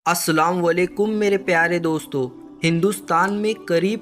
السلام علیکم میرے پیارے دوستو، ہندوستان میں قریب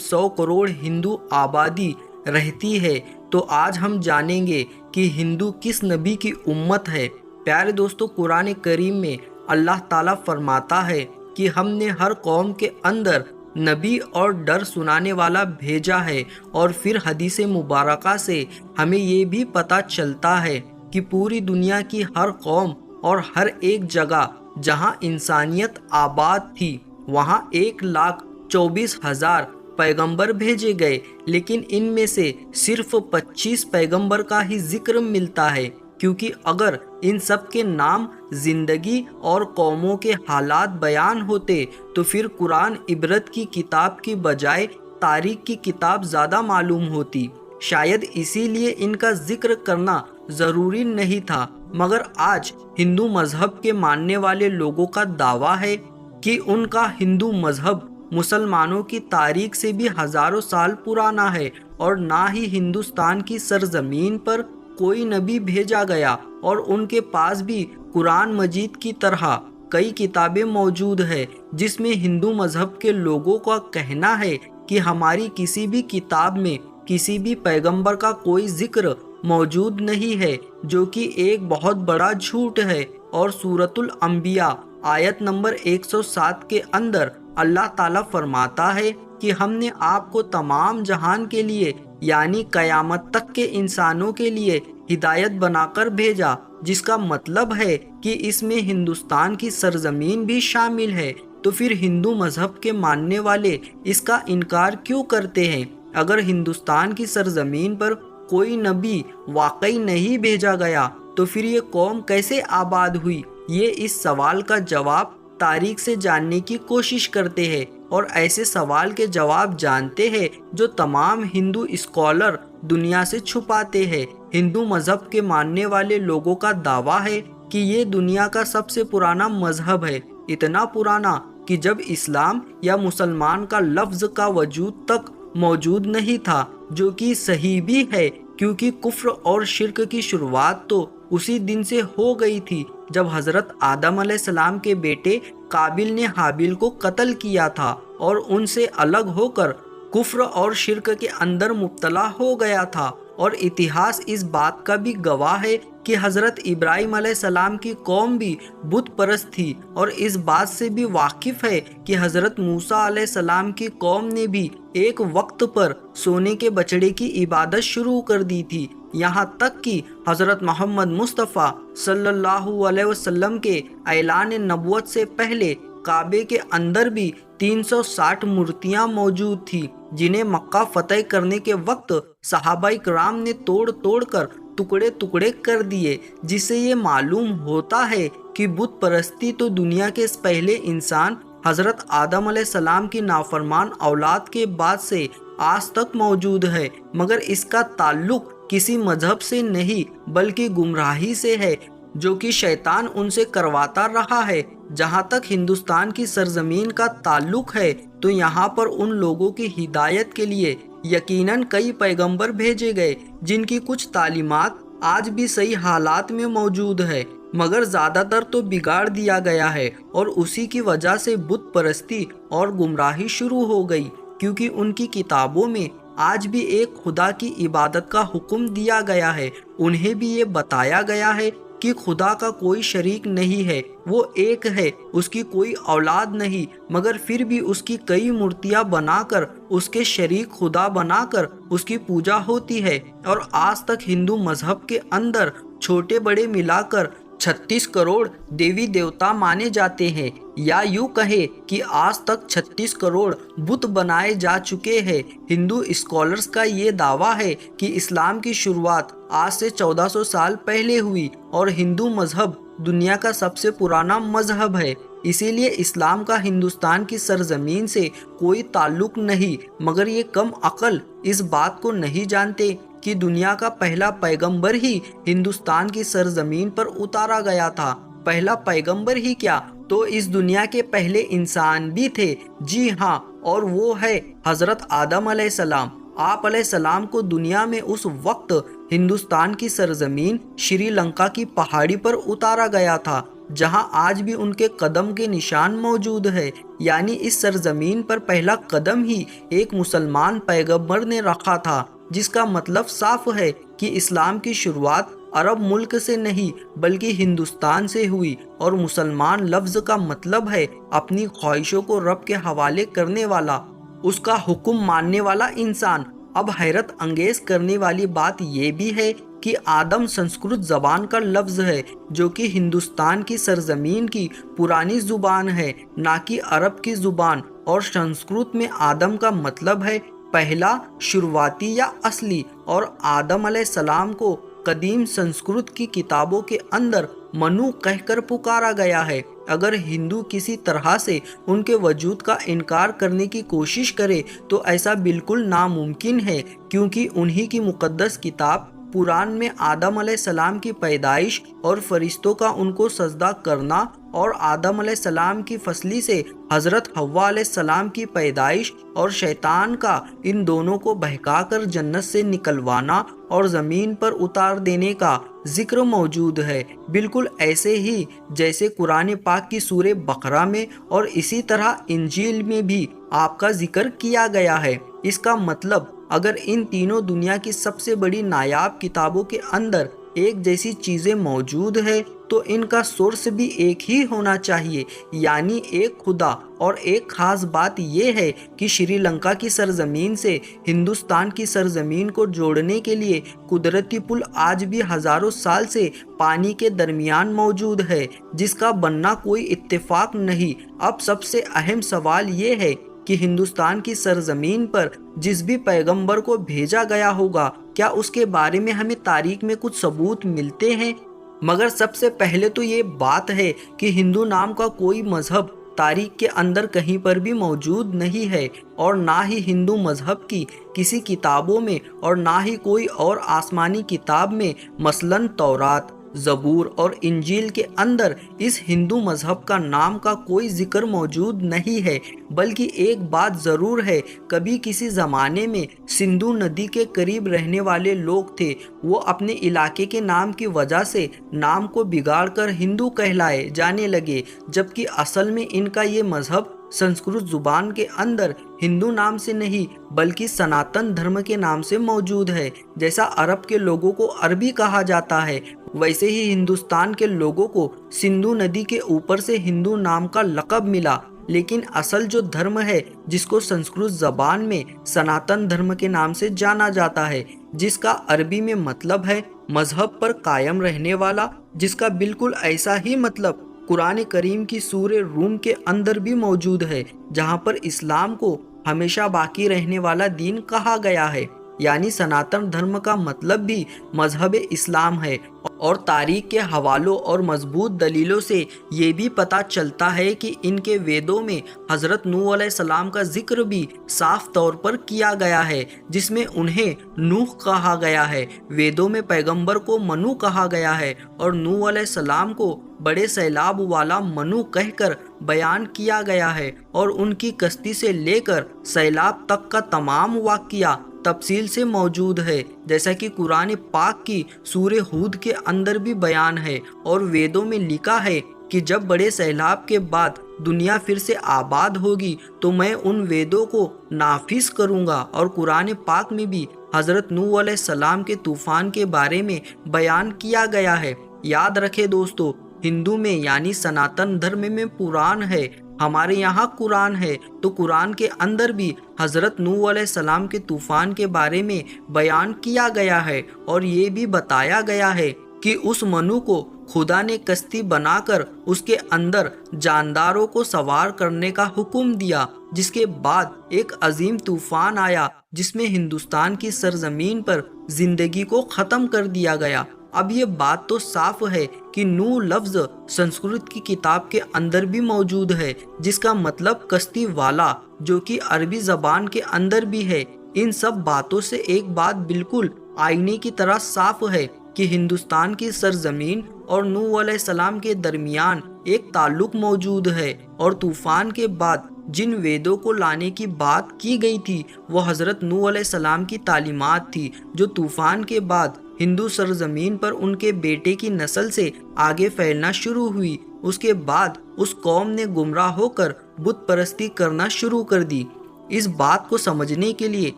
100 کروڑ ہندو آبادی رہتی ہے، تو آج ہم جانیں گے کہ ہندو کس نبی کی امت ہے۔ پیارے دوستو، قرآن کریم میں اللہ تعالیٰ فرماتا ہے کہ ہم نے ہر قوم کے اندر نبی اور ڈر سنانے والا بھیجا ہے، اور پھر حدیث مبارکہ سے ہمیں یہ بھی پتہ چلتا ہے کہ پوری دنیا کی ہر قوم اور ہر ایک جگہ جہاں انسانیت آباد تھی وہاں 1,24,000 پیغمبر بھیجے گئے، لیکن ان میں سے صرف 25 پیغمبر کا ہی ذکر ملتا ہے، کیونکہ اگر ان سب کے نام، زندگی اور قوموں کے حالات بیان ہوتے تو پھر قرآن عبرت کی کتاب کی بجائے تاریخ کی کتاب زیادہ معلوم ہوتی۔ شاید اسی لیے ان کا ذکر کرنا ضروری نہیں تھا، مگر آج ہندو مذہب کے ماننے والے لوگوں کا دعویٰ ہے کہ ان کا ہندو مذہب مسلمانوں کی تاریخ سے بھی ہزاروں سال پرانا ہے، اور نہ ہی ہندوستان کی سرزمین پر کوئی نبی بھیجا گیا، اور ان کے پاس بھی قرآن مجید کی طرح کئی کتابیں موجود ہیں جس میں ہندو مذہب کے لوگوں کا کہنا ہے کہ ہماری کسی بھی کتاب میں کسی بھی پیغمبر کا کوئی ذکر موجود نہیں ہے، جو کہ ایک بہت بڑا جھوٹ ہے۔ اور سورۃ الانبیاء آیت نمبر 107 کے اندر اللہ تعالیٰ فرماتا ہے کہ ہم نے آپ کو تمام جہان کے لیے یعنی قیامت تک کے انسانوں کے لیے ہدایت بنا کر بھیجا، جس کا مطلب ہے کہ اس میں ہندوستان کی سرزمین بھی شامل ہے۔ تو پھر ہندو مذہب کے ماننے والے اس کا انکار کیوں کرتے ہیں؟ اگر ہندوستان کی سرزمین پر کوئی نبی واقعی نہیں بھیجا گیا تو پھر یہ قوم کیسے آباد ہوئی؟ یہ اس سوال کا جواب تاریخ سے جاننے کی کوشش کرتے ہیں، اور ایسے سوال کے جواب جانتے ہیں جو تمام ہندو اسکالر دنیا سے چھپاتے ہیں۔ ہندو مذہب کے ماننے والے لوگوں کا دعویٰ ہے کہ یہ دنیا کا سب سے پرانا مذہب ہے، اتنا پرانا کہ جب اسلام یا مسلمان کا لفظ کا وجود تک موجود نہیں تھا، جو کہ صحیح بھی ہے، کیونکہ کفر اور شرک کی شروعات تو اسی دن سے ہو گئی تھی جب حضرت آدم علیہ السلام کے بیٹے قابیل نے حابیل کو قتل کیا تھا، اور ان سے الگ ہو کر کفر اور شرک کے اندر مبتلا ہو گیا تھا۔ اور اتہاس اس بات کا بھی گواہ ہے کہ حضرت ابراہیم علیہ السلام کی قوم بھی بت پرست تھی، اور اس بات سے بھی واقف ہے کہ حضرت موسیٰ علیہ السلام کی قوم نے بھی ایک وقت پر سونے کے بچڑے کی عبادت شروع کر دی تھی، یہاں تک کہ حضرت محمد مصطفیٰ صلی اللہ علیہ وسلم کے اعلان نبوت سے پہلے کعبے کے اندر بھی 360 مورتیاں موجود تھی، جنہیں مکہ فتح کرنے کے وقت صحابہ کرام نے توڑ کر ٹکڑے کر دیے، جس سے یہ معلوم ہوتا ہے کہ بت پرستی تو دنیا کے پہلے انسان حضرت آدم علیہ السلام کی نافرمان اولاد کے بعد سے آج تک موجود ہے، مگر اس کا تعلق کسی مذہب سے نہیں بلکہ گمراہی سے ہے جو کہ شیطان ان سے کرواتا رہا ہے۔ جہاں تک ہندوستان کی سرزمین کا تعلق ہے تو یہاں پر ان لوگوں کی ہدایت کے لیے یقیناً کئی پیغمبر بھیجے گئے جن کی کچھ تعلیمات آج بھی صحیح حالات میں موجود ہے، مگر زیادہ تر تو بگاڑ دیا گیا ہے، اور اسی کی وجہ سے بت پرستی اور گمراہی شروع ہو گئی، کیونکہ ان کی کتابوں میں آج بھی ایک خدا کی عبادت کا حکم دیا گیا ہے۔ انہیں بھی یہ بتایا گیا ہے کہ خدا کا کوئی شریک نہیں ہے، وہ ایک ہے، اس کی کوئی اولاد نہیں، مگر پھر بھی اس کی کئی مورتیاں بنا کر اس کے شریک خدا بنا کر اس کی پوجا ہوتی ہے۔ اور آج تک ہندو مذہب کے اندر چھوٹے بڑے ملا کر 36 کروڑ دیوی دیوتا مانے جاتے ہیں، یا یوں کہے کہ آج تک 36 کروڑ بت بنائے جا چکے ہیں۔ ہندو اسکالرز کا یہ دعویٰ ہے کہ اسلام کی شروعات آج سے 1400 سال پہلے ہوئی، اور ہندو مذہب دنیا کا سب سے پرانا مذہب ہے، اسی لیے اسلام کا ہندوستان کی سرزمین سے کوئی تعلق نہیں، مگر یہ کم عقل اس بات کو نہیں جانتے کہ دنیا کا پہلا پیغمبر ہی ہندوستان کی سرزمین پر اتارا گیا تھا۔ پہلا پیغمبر ہی کیا، تو اس دنیا کے پہلے انسان بھی تھے، جی ہاں، اور وہ ہے حضرت آدم علیہ السلام۔ آپ علیہ السلام کو دنیا میں اس وقت ہندوستان کی سرزمین شری لنکا کی پہاڑی پر اتارا گیا تھا جہاں آج بھی ان کے قدم کے نشان موجود ہے، یعنی اس سرزمین پر پہلا قدم ہی ایک مسلمان پیغمبر نے رکھا تھا، جس کا مطلب صاف ہے کہ اسلام کی شروعات عرب ملک سے نہیں بلکہ ہندوستان سے ہوئی، اور مسلمان لفظ کا مطلب ہے اپنی خواہشوں کو رب کے حوالے کرنے والا، اس کا حکم ماننے والا انسان۔ اب حیرت انگیز کرنے والی بات یہ بھی ہے کہ آدم سنسکرت زبان کا لفظ ہے جو کہ ہندوستان کی سرزمین کی پرانی زبان ہے، نہ کہ عرب کی زبان، اور سنسکرت میں آدم کا مطلب ہے پہلا، شروعاتی یا اصلی، اور آدم علیہ السلام کو قدیم سنسکرت کی کتابوں کے اندر منو کہہ کر پکارا گیا ہے۔ اگر ہندو کسی طرح سے ان کے وجود کا انکار کرنے کی کوشش کرے تو ایسا بالکل ناممکن ہے، کیونکہ انہی کی مقدس کتاب قرآن میں آدم علیہ السلام کی پیدائش اور فرشتوں کا ان کو سجدہ کرنا، اور آدم علیہ السلام کی فصلی سے حضرت حوا علیہ السلام کی پیدائش اور شیطان کا ان دونوں کو بہکا کر جنت سے نکلوانا اور زمین پر اتار دینے کا ذکر موجود ہے، بالکل ایسے ہی جیسے قرآن پاک کی سورہ بقرہ میں اور اسی طرح انجیل میں بھی آپ کا ذکر کیا گیا ہے۔ اس کا مطلب اگر ان تینوں دنیا کی سب سے بڑی نایاب کتابوں کے اندر ایک جیسی چیزیں موجود ہے تو ان کا سورس بھی ایک ہی ہونا چاہیے، یعنی ایک خدا۔ اور ایک خاص بات یہ ہے کہ شری لنکا کی سرزمین سے ہندوستان کی سرزمین کو جوڑنے کے لیے قدرتی پل آج بھی ہزاروں سال سے پانی کے درمیان موجود ہے، جس کا بننا کوئی اتفاق نہیں۔ اب سب سے اہم سوال یہ ہے کہ ہندوستان کی سرزمین پر جس بھی پیغمبر کو بھیجا گیا ہوگا، کیا اس کے بارے میں ہمیں تاریخ میں کچھ ثبوت ملتے ہیں؟ مگر سب سے پہلے تو یہ بات ہے کہ ہندو نام کا کوئی مذہب تاریخ کے اندر کہیں پر بھی موجود نہیں ہے، اور نہ ہی ہندو مذہب کی کسی کتابوں میں، اور نہ ہی کوئی اور آسمانی کتاب میں، مثلاً تورات، زبور اور انجیل کے اندر اس ہندو مذہب کا نام کا کوئی ذکر موجود نہیں ہے۔ بلکہ ایک بات ضرور ہے، کبھی کسی زمانے میں سندھو ندی کے قریب رہنے والے لوگ تھے، وہ اپنے علاقے کے نام کی وجہ سے نام کو بگاڑ کر ہندو کہلائے جانے لگے، جبکہ اصل میں ان کا یہ مذہب سنسکرت زبان کے اندر ہندو نام سے نہیں بلکہ سناتن دھرم کے نام سے موجود ہے۔ جیسا عرب کے لوگوں کو عربی کہا جاتا ہے، ویسے ہی ہندوستان کے لوگوں کو سندھو ندی کے اوپر سے ہندو نام کا لقب ملا، لیکن اصل جو دھرم ہے جس کو سنسکرت زبان میں سناتن دھرم کے نام سے جانا جاتا ہے، جس کا عربی میں مطلب ہے مذہب پر قائم رہنے والا، جس کا بالکل ایسا ہی مطلب قرآن کریم کی سورہ روم کے اندر بھی موجود ہے، جہاں پر اسلام کو ہمیشہ باقی رہنے والا دین کہا گیا ہے، یعنی سناتن دھرم کا مطلب بھی مذہب اسلام ہے۔ اور تاریخ کے حوالوں اور مضبوط دلیلوں سے یہ بھی پتہ چلتا ہے کہ ان کے ویدوں میں حضرت نوح علیہ السلام کا ذکر بھی صاف طور پر کیا گیا ہے، جس میں انہیں نوح کہا گیا ہے۔ ویدوں میں پیغمبر کو منو کہا گیا ہے، اور نوح علیہ السلام کو بڑے سیلاب والا منو کہہ کر بیان کیا گیا ہے، اور ان کی کشتی سے لے کر سیلاب تک کا تمام واقعہ تفصیل سے موجود ہے، جیسا کہ قرآن پاک کی سورہ ہود کے اندر بھی بیان ہے۔ اور ویدوں میں لکھا ہے کہ جب بڑے سیلاب کے بعد دنیا پھر سے آباد ہوگی تو میں ان ویدوں کو نافذ کروں گا۔ اور قرآن پاک میں بھی حضرت نوح علیہ السلام کے طوفان کے بارے میں بیان کیا گیا ہے۔ یاد رکھے دوستو، ہندو میں یعنی سناتن دھرم میں پران ہے، ہمارے یہاں قرآن ہے، تو قرآن کے اندر بھی حضرت نوح علیہ السلام کے طوفان کے بارے میں بیان کیا گیا ہے، اور یہ بھی بتایا گیا ہے کہ اس منو کو خدا نے کشتی بنا کر اس کے اندر جانداروں کو سوار کرنے کا حکم دیا، جس کے بعد ایک عظیم طوفان آیا جس میں ہندوستان کی سرزمین پر زندگی کو ختم کر دیا گیا۔ اب یہ بات تو صاف ہے کہ نوح لفظ سنسکرت کی کتاب کے اندر بھی موجود ہے، جس کا مطلب کشتی والا، جو کہ عربی زبان کے اندر بھی ہے۔ ان سب باتوں سے ایک بات بالکل آئینے کی طرح صاف ہے کہ ہندوستان کی سرزمین اور نوح علیہ السلام کے درمیان ایک تعلق موجود ہے، اور طوفان کے بعد جن ویدوں کو لانے کی بات کی گئی تھی وہ حضرت نوح علیہ السلام کی تعلیمات تھی، جو طوفان کے بعد ہندو سرزمین پر ان کے بیٹے کی نسل سے آگے پھیلنا شروع ہوئی۔ اس کے بعد اس قوم نے گمراہ ہو کر بت پرستی کرنا شروع کر دی۔ اس بات کو سمجھنے کے لیے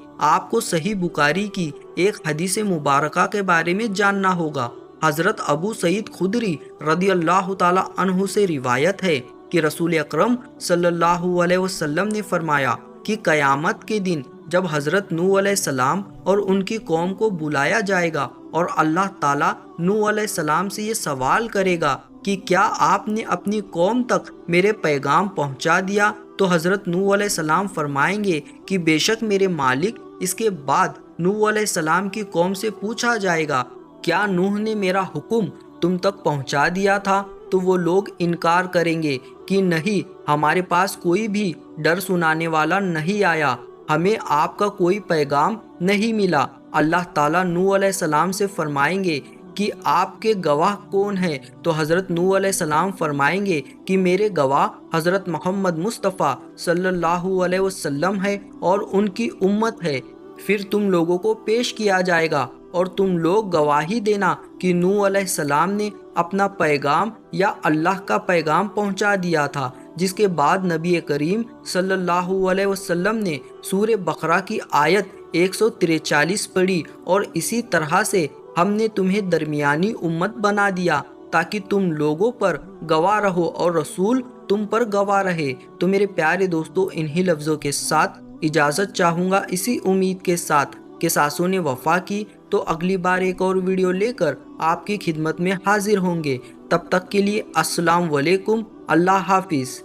آپ کو صحیح بخاری کی ایک حدیث مبارکہ کے بارے میں جاننا ہوگا۔ حضرت ابو سعید خدری رضی اللہ تعالی عنہ سے روایت ہے کہ رسول اکرم صلی اللہ علیہ وسلم نے فرمایا کہ قیامت کے دن جب حضرت نوح علیہ السلام اور ان کی قوم کو بلایا جائے گا اور اللہ تعالیٰ نوح علیہ السلام سے یہ سوال کرے گا کہ کیا آپ نے اپنی قوم تک میرے پیغام پہنچا دیا، تو حضرت نوح علیہ السلام فرمائیں گے کہ بے شک میرے مالک۔ اس کے بعد نوح علیہ السلام کی قوم سے پوچھا جائے گا کیا نوح نے میرا حکم تم تک پہنچا دیا تھا، تو وہ لوگ انکار کریں گے کہ نہیں، ہمارے پاس کوئی بھی ڈر سنانے والا نہیں آیا، ہمیں آپ کا کوئی پیغام نہیں ملا۔ اللہ تعالیٰ نوح علیہ السلام سے فرمائیں گے کہ آپ کے گواہ کون ہیں، تو حضرت نوح علیہ السلام فرمائیں گے کہ میرے گواہ حضرت محمد مصطفیٰ صلی اللہ علیہ وسلم ہے اور ان کی امت ہے۔ پھر تم لوگوں کو پیش کیا جائے گا اور تم لوگ گواہی دینا کہ نوح علیہ السلام نے اپنا پیغام یا اللہ کا پیغام پہنچا دیا تھا۔ جس کے بعد نبی کریم صلی اللہ علیہ وسلم نے سورہ بقرہ کی آیت 143 پڑھی، اور اسی طرح سے ہم نے تمہیں درمیانی امت بنا دیا تاکہ تم لوگوں پر گواہ رہو اور رسول تم پر گواہ رہے۔ تو میرے پیارے دوستو، انہی لفظوں کے ساتھ اجازت چاہوں گا، اسی امید کے ساتھ کہ ساسوں نے وفا کی، تو اگلی بار ایک اور ویڈیو لے کر آپ کی خدمت میں حاضر ہوں گے۔ تب تک کے لیے السلام علیکم، اللہ حافظ۔